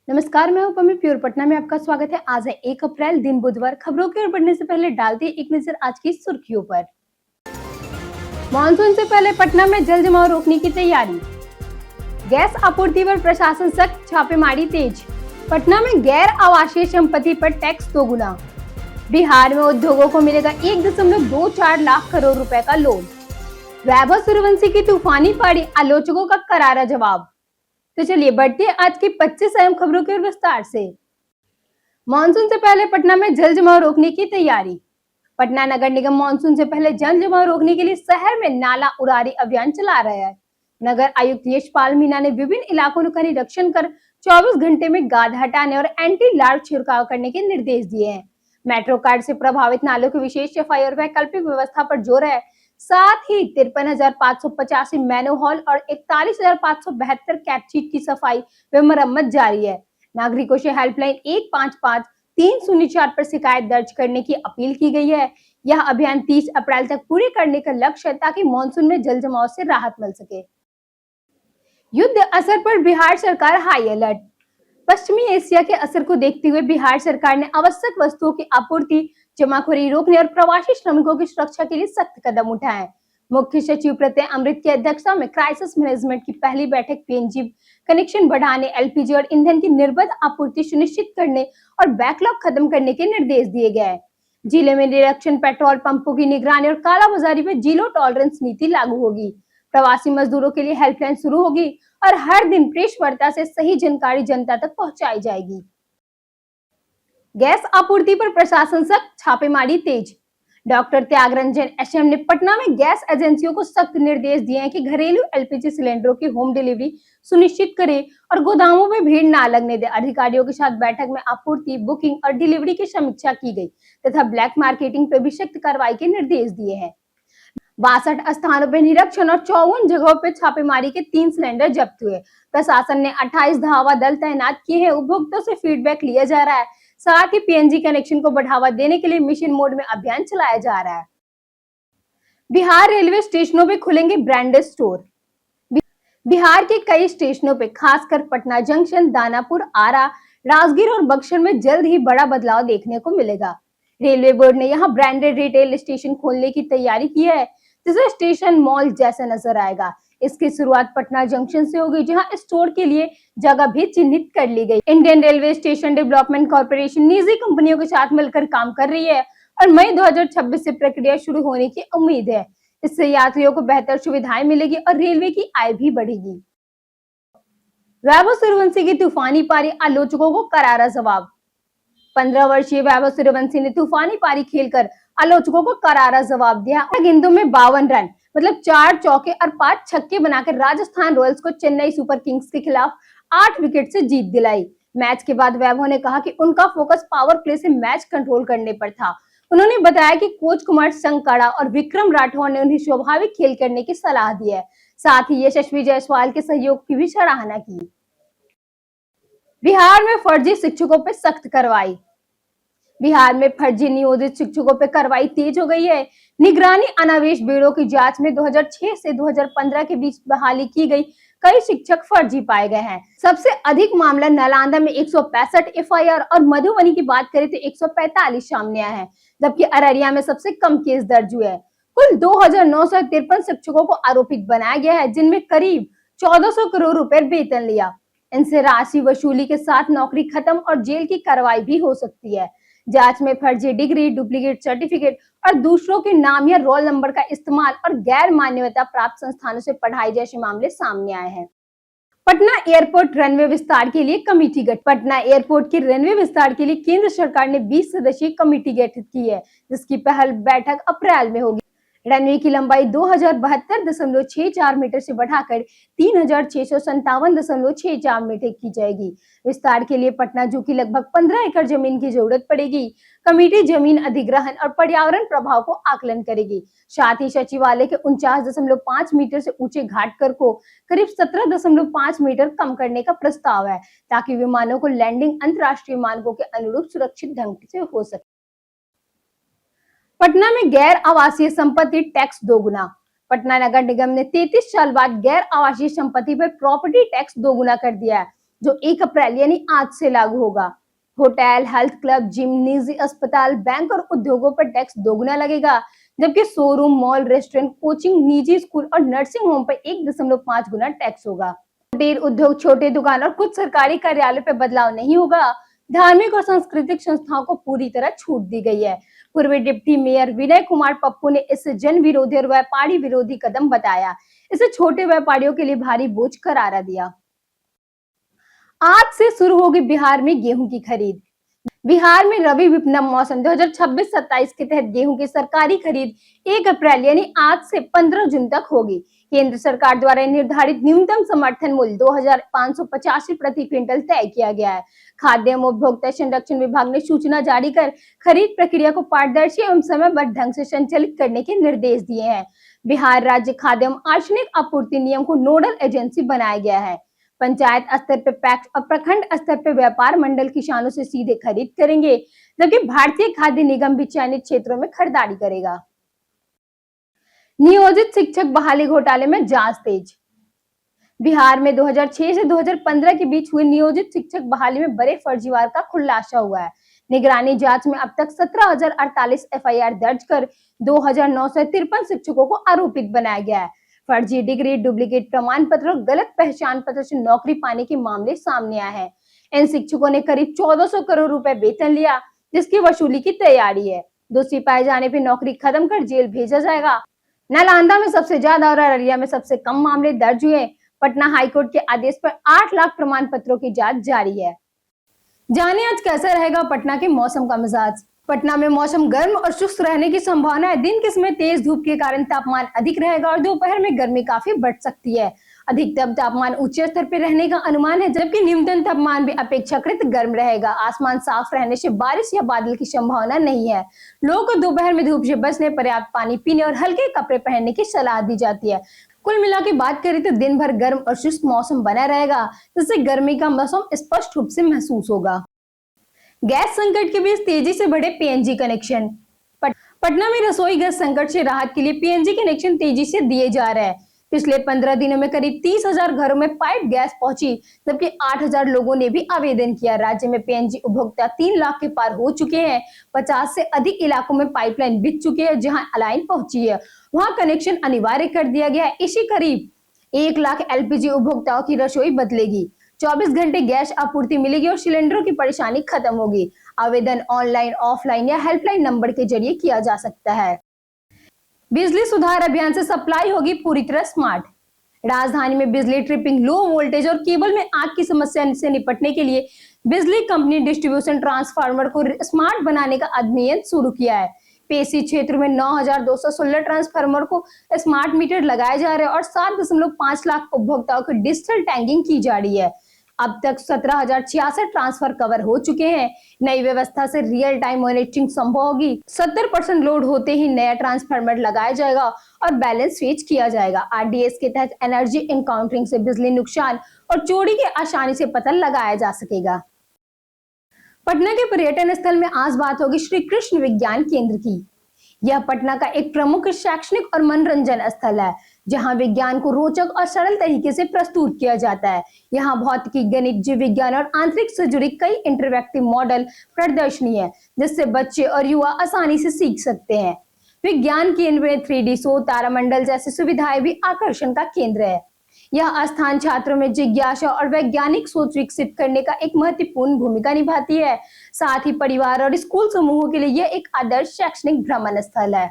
नमस्कार, मैं उपमी प्योर पटना में आपका स्वागत है। आज है 1 अप्रैल, दिन बुधवार। खबरों की ओर बढ़ने से पहले डालते हैं एक नजर आज की सुर्खियों पर। मानसून से पहले पटना में जल जमाव रोकने की तैयारी। गैस आपूर्ति पर प्रशासन सख्त, छापेमारी तेज। पटना में गैर आवासीय संपत्ति पर टैक्स दोगुना। बिहार में उद्योगों को मिलेगा 1.24 लाख करोड़ रुपए का लोन। वैभव सूर्यवंशी की तूफानी पारी, आलोचकों का करारा जवाब। तो चलिए बढ़ते हैं आज की 25 अहम खबरों के विस्तार से। मानसून से पहले पटना में जल जमाव रोकने की तैयारी। पटना नगर निगम मानसून से पहले जल जमाव रोकने के लिए शहर में नाला उड़ारी अभियान चला रहा है। नगर आयुक्त यशपाल मीणा ने विभिन्न इलाकों का निरीक्षण कर 24 घंटे में गाद हटाने और एंटी लार्व छिड़काव करने के निर्देश दिए हैं। मेट्रो कार्ड से प्रभावित नालों की विशेष सफाई और वैकल्पिक व्यवस्था पर जोर है। साथ ही 53,585 मैनोहॉल और 41,572 कैपचीट की सफाई व मरम्मत जारी है। नागरिकों से हेल्पलाइन 155-304 पर शिकायत दर्ज करने की अपील की गई है। यह अभियान 30 अप्रैल तक पूरे करने का लक्ष्य है ताकि मानसून में जल जमाव से राहत मिल सके। युद्ध असर पर बिहार सरकार हाई अलर्ट। पश्चिमी एशिया के असर को देखते हुए बिहार सरकार ने आवश्यक वस्तुओं की आपूर्ति, जमाखोरी रोकने और प्रवासी श्रमिकों की सुरक्षा के लिए सख्त कदम उठाए। मुख्य सचिव प्रत्यय अमृत की अध्यक्षता में क्राइसिस मैनेजमेंट की पहली बैठक पीएनजी कनेक्शन बढ़ाने, एलपीजी और ईंधन की निर्बाध आपूर्ति सुनिश्चित करने और बैकलॉग खत्म करने के निर्देश दिए गए। जिले में निरीक्षण, पेट्रोल पंपों की निगरानी और कालाबाजारी पर जीरो टॉलरेंस नीति लागू होगी। प्रवासी मजदूरों के लिए हेल्पलाइन शुरू होगी और हर दिन प्रेस वार्ता से सही जानकारी जनता तक पहुंचाई जाएगी। गैस आपूर्ति पर प्रशासन सख्त, छापेमारी तेज। डॉक्टर त्यागरंजन एसएम ने पटना में गैस एजेंसियों को सख्त निर्देश दिए हैं कि घरेलू एलपीजी सिलेंडरों की होम डिलीवरी सुनिश्चित करें और गोदामों में भीड़ न लगने दें। अधिकारियों के साथ बैठक में आपूर्ति, बुकिंग और डिलीवरी की समीक्षा की गई तथा ब्लैक मार्केटिंग पर भी सख्त कार्रवाई के निर्देश दिए हैं। 62 स्थानों पर निरीक्षण और 54 जगहों पर छापेमारी के 3 सिलेंडर जब्त हुए। प्रशासन ने 28 धावा दल तैनात किए हैं। उपभोक्ताओं से फीडबैक लिया जा रहा है। साथ ही पीएनजी कनेक्शन को बढ़ावा देने के लिए मिशन मोड में अभियान चलाया जा रहा है। बिहार रेलवे स्टेशनों पे खुलेंगे ब्रांडेड स्टोर। बिहार के कई स्टेशनों पे, खासकर पटना जंक्शन, दानापुर, आरा, राजगीर और बक्सर में जल्द ही बड़ा बदलाव देखने को मिलेगा। रेलवे बोर्ड ने यहाँ ब्रांडेड रिटेल स्टेशन खोलने की तैयारी की है, जिससे स्टेशन मॉल जैसा नजर आएगा। इसकी शुरुआत पटना जंक्शन से होगी, जहां स्टोर के लिए जगह भी चिन्हित कर ली गई। Indian railway station development corporation निजी कंपनियों के साथ मिलकर काम कर रही है और मई 2026 से प्रक्रिया शुरू होने की उम्मीद है। इससे यात्रियों को बेहतर सुविधाएं मिलेगी और रेलवे की आय भी बढ़ेगी। वैभव सूर्यवंशी की तूफानी पारी, आलोचकों को करारा जवाब। 15 वर्षीय वैभव सूर्यवंशी ने तूफानी पारी खेलकर आलोचकों को करारा जवाब दिया। गेंदों में 52 रन, मतलब 4 चौके और 5 छक्के बनाकर राजस्थान रॉयल्स को चेन्नई सुपर किंग्स के खिलाफ 8 विकेट से जीत दिलाई। मैच के बाद वैभव ने कहा कि उनका फोकस पावर प्ले से मैच कंट्रोल करने पर था। उन्होंने बताया कि कोच कुमार संगकारा और विक्रम राठौर ने उन्हें स्वाभाविक खेल करने की सलाह दी है। साथ ही यशस्वी जायसवाल के सहयोग की भी सराहना की। बिहार में फर्जी शिक्षकों पर सख्त कार्रवाई। बिहार में फर्जी नियोजित शिक्षकों पर कार्रवाई तेज हो गई है। निगरानी अनावेश ब्यूरो की जांच में 2006 से 2015 के बीच बहाली की गई कई शिक्षक फर्जी पाए गए हैं। सबसे अधिक मामला नालंदा में 165 एफआईआर और मधुबनी की बात करें तो 145 सामने आए हैं, जबकि अररिया में सबसे कम केस दर्ज हुए हैं। कुल 2,953 शिक्षकों को आरोपित बनाया गया है, जिनमें करीब 1400 करोड़ रुपए वेतन लिया। इनसे राशि वसूली के साथ नौकरी खत्म और जेल की कार्रवाई भी हो सकती है। जांच में फर्जी डिग्री, डुप्लीकेट सर्टिफिकेट और दूसरों के नाम या रोल नंबर का इस्तेमाल और गैर मान्यता प्राप्त संस्थानों से पढ़ाई जैसे मामले सामने आए हैं। पटना एयरपोर्ट रनवे विस्तार के लिए कमेटी गठित। पटना एयरपोर्ट के रनवे विस्तार के लिए केंद्र सरकार ने 20 सदस्यीय कमेटी गठित की है, जिसकी पहल बैठक अप्रैल में होगी। रनवे की लंबाई 2072.64 मीटर से बढ़ाकर 3657.64 मीटर की जाएगी। विस्तार के लिए पटना जू की लगभग 15 एकड़ जमीन की जरूरत पड़ेगी। कमेटी जमीन अधिग्रहण और पर्यावरण प्रभाव को आकलन करेगी। साथ ही सचिवालय के 49.5 मीटर से ऊंचे घाटकर को करीब 17.5 मीटर कम करने का प्रस्ताव है, ताकि विमानों को लैंडिंग अंतर्राष्ट्रीय मानकों के अनुरूप सुरक्षित ढंग से हो सके। पटना में गैर आवासीय संपत्ति टैक्स दोगुना। पटना नगर निगम ने 33 साल बाद गैर आवासीय संपत्ति पर प्रॉपर्टी टैक्स दोगुना कर दिया है। जो 1 अप्रैल यानी आज से लागू होगा। होटल, हेल्थ क्लब, जिम, निजी अस्पताल, बैंक और उद्योगों पर टैक्स दोगुना लगेगा, जबकि शोरूम, मॉल, रेस्टोरेंट, कोचिंग, निजी स्कूल और नर्सिंग होम पर 1.5 गुना टैक्स होगा। कुटीर उद्योग, छोटे दुकान और कुछ सरकारी कार्यालय पर बदलाव नहीं होगा। धार्मिक और सांस्कृतिक संस्थाओं को पूरी तरह छूट दी गई है। पूर्व डिप्टी मेयर विनय कुमार पप्पू ने इसे जन विरोधी और व्यापारी विरोधी कदम बताया। इसे छोटे व्यापारियों के लिए भारी बोझ करार दिया। आज से शुरू होगी बिहार में गेहूं की खरीद। बिहार में रबी विपणन मौसम 2026-27 के तहत गेहूं की सरकारी खरीद 1 अप्रैल यानी आज से 15 जून तक होगी। केंद्र सरकार द्वारा निर्धारित न्यूनतम समर्थन मूल्य 2585 प्रति क्विंटल तय किया गया है। खाद्य एवं उपभोक्ता संरक्षण विभाग ने सूचना जारी कर खरीद प्रक्रिया को पारदर्शी एवं समयबद्ध ढंग से संचालित करने के निर्देश दिए हैं। बिहार राज्य खाद्य एवं आर्सेनिक आपूर्ति निगम को नोडल एजेंसी बनाया गया है। पंचायत स्तर पर पैक्स और प्रखंड स्तर पर व्यापार मंडल किसानों से सीधे खरीद करेंगे, जबकि भारतीय खाद्य निगम भी चयनित क्षेत्रों में खरीदारी करेगा। नियोजित शिक्षक बहाली घोटाले में जांच तेज। बिहार में 2006 से 2015 के बीच हुए नियोजित शिक्षक बहाली में बड़े फर्जीवाड़ का खुलासा हुआ है। निगरानी जांच में अब तक 17,048 एफआईआर दर्ज कर 2,953 शिक्षकों को आरोपित बनाया गया है। फर्जी डिग्री, डुप्लीकेट प्रमाण पत्र और गलत पहचान पत्र से नौकरी पाने के मामले सामने आए हैं। इन शिक्षकों ने करीब 1400 करोड़ रुपए वेतन लिया, जिसकी वसूली की तैयारी है। दोषी पाए जाने पर नौकरी खत्म कर जेल भेजा जाएगा। नालंदा में सबसे ज्यादा और अररिया में सबसे कम मामले दर्ज हुए। पटना हाईकोर्ट के आदेश पर 8 लाख प्रमाण पत्रों की जांच जारी है। जानिए आज कैसा रहेगा पटना के मौसम का मिजाज। पटना में मौसम गर्म और शुष्क रहने की संभावना है। दिन के समय तेज धूप के कारण तापमान अधिक रहेगा और दोपहर में गर्मी काफी बढ़ सकती है। अधिकतम तापमान ऊंचे स्तर पर रहने का अनुमान है, जबकि न्यूनतम तापमान भी अपेक्षाकृत गर्म रहेगा। आसमान साफ रहने से बारिश या बादल की संभावना नहीं है। लोगों को दोपहर में धूप से बचने, पर्याप्त पानी पीने और हल्के कपड़े पहनने की सलाह दी जाती है। कुल मिला के बात करें तो दिन भर गर्म और शुष्क मौसम बना रहेगा, जिससे गर्मी का मौसम स्पष्ट रूप से महसूस होगा। गैस संकट के बीच तेजी से बढ़े पीएनजी कनेक्शन। पटना में रसोई गैस संकट से राहत के लिए पीएनजी कनेक्शन तेजी से दिए जा रहे हैं। पिछले 15 दिनों में करीब 30,000 घरों में पाइप गैस पहुंची, जबकि 8,000 लोगों ने भी आवेदन किया। राज्य में पीएनजी उपभोक्ता 3 लाख के पार हो चुके हैं। 50 से अधिक इलाकों में पाइपलाइन बिछ चुकी है। जहां लाइन पहुंची है, वहां कनेक्शन अनिवार्य कर दिया गया है। इसी करीब 1 लाख एलपीजी उपभोक्ताओं की रसोई बदलेगी। 24 घंटे गैस आपूर्ति मिलेगी और सिलेंडरों की परेशानी खत्म होगी। आवेदन ऑनलाइन, ऑफलाइन या हेल्पलाइन नंबर के जरिए किया जा सकता है। बिजली सुधार अभियान से सप्लाई होगी पूरी तरह स्मार्ट। राजधानी में बिजली ट्रिपिंग, लो वोल्टेज और केबल में आग की समस्या से निपटने के लिए बिजली कंपनी डिस्ट्रीब्यूशन ट्रांसफार्मर को स्मार्ट बनाने का अभियान शुरू किया है। पेशी क्षेत्र में 9,216 ट्रांसफार्मर को स्मार्ट मीटर लगाए जा रहे हैं और 7.5 लाख उपभोक्ताओं को डिजिटल टैगिंग की जा रही है। अब तक 17,066 ट्रांसफर कवर हो चुके हैं। नई व्यवस्था से रियल टाइम मॉनिटरिंग संभव होगी। 70% लोड होते ही नया ट्रांसफार्मर लगाया जाएगा और बैलेंस स्विच किया जाएगा। आरडीएस के तहत एनर्जी इनकाउंटरिंग से बिजली नुकसान और चोरी के आसानी से पता लगाया जा सकेगा। पटना के पर्यटन स्थल में आज बात होगी श्री कृष्ण विज्ञान केंद्र की। यह पटना का एक प्रमुख शैक्षणिक और मनोरंजन स्थल है, जहां विज्ञान को रोचक और सरल तरीके से प्रस्तुत किया जाता है। यहाँ भौतिकी, गणित, जीव विज्ञान और आंतरिक से जुड़ी कई इंटरैक्टिव मॉडल प्रदर्शनी है, जिससे बच्चे और युवा आसानी से सीख सकते हैं। विज्ञान केंद्र में 3D शो, तारामंडल जैसी सुविधाएं भी आकर्षण का केंद्र है। यह स्थान छात्रों में जिज्ञासा और वैज्ञानिक सोच विकसित करने का एक महत्वपूर्ण भूमिका निभाती है। साथ ही परिवार और स्कूल समूहों के लिए यह एक आदर्श शैक्षणिक भ्रमण स्थल है।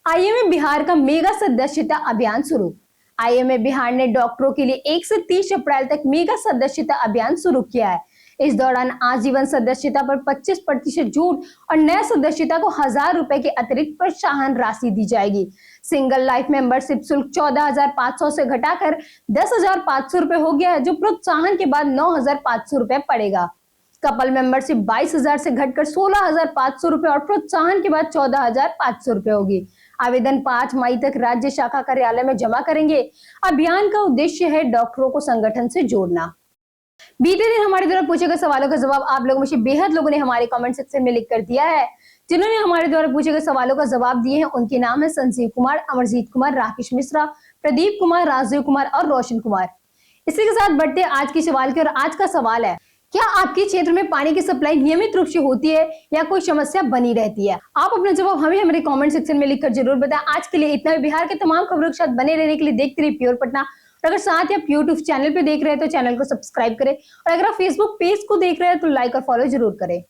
आईएमए बिहार का मेगा सदस्यता अभियान शुरू। आईएमए बिहार ने डॉक्टरों के लिए 1 से 30 अप्रैल तक मेगा सदस्यता अभियान शुरू किया है। इस दौरान आजीवन सदस्यता पर 25% छूट और नए सदस्यता को 1,000 रुपए के अतिरिक्त प्रोत्साहन राशि दी जाएगी। सिंगल लाइफ मेंबरशिप शुल्क 14,500 से घटाकर 10,500 रुपए हो गया है, जो प्रोत्साहन के बाद 9,500 रुपए पड़ेगा। कपल मेंबरशिप 22,000 से घटकर 16,500 रुपए और प्रोत्साहन के बाद 14,500 रुपए होगी। आवेदन 5 मई तक राज्य शाखा कार्यालय में जमा करेंगे। अभियान का उद्देश्य है डॉक्टरों को संगठन से जोड़ना। बीते दिन हमारे द्वारा पूछे गए सवालों का जवाब आप लोगों में से बेहद लोगों ने हमारे कमेंट सेक्शन में लिख कर दिया है। जिन्होंने हमारे द्वारा पूछे गए सवालों का जवाब दिए हैं, उनके नाम है संजीव कुमार, अमरजीत कुमार, राकेश मिश्रा, प्रदीप कुमार, राजीव कुमार और रोशन कुमार। इसी के साथ बढ़ते आज के सवाल की, और आज का सवाल है, क्या आपके क्षेत्र में पानी की सप्लाई नियमित रूप से होती है या कोई समस्या बनी रहती है? आप अपना जवाब हमें हमारे कमेंट सेक्शन में लिखकर जरूर बताएं। आज के लिए इतना ही। बिहार के तमाम खबरों के साथ बने रहने के लिए देखते रहिए प्योर पटना। और अगर साथ ही आप यूट्यूब चैनल पे देख रहे हैं तो चैनल को सब्सक्राइब करें, और अगर आप फेसबुक पेज को देख रहे हैं तो लाइक और फॉलो जरूर करें।